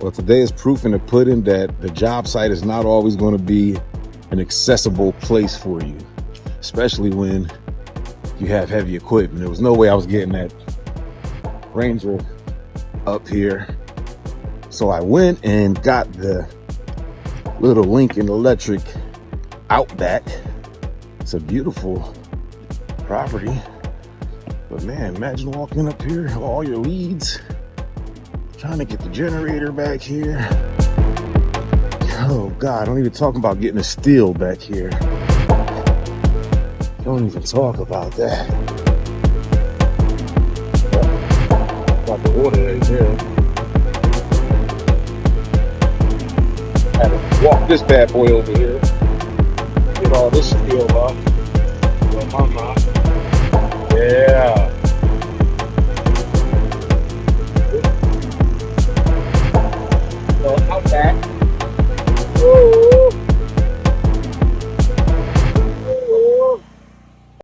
Well, today is proof in the pudding that the job site is not always going to be an accessible place for you, especially when you have heavy equipment. There was no way I was getting that Ranger up here. So I went and got the little Lincoln Electric Outback. It's a beautiful property. But man, imagine walking up here, all your leads, trying to get the generator back here. Oh God, don't even talk about getting a steel back here. Don't even talk about that. Got the water right there. Had to walk this bad boy over here. Get all this steel off. Well, mama. Yeah. So out back.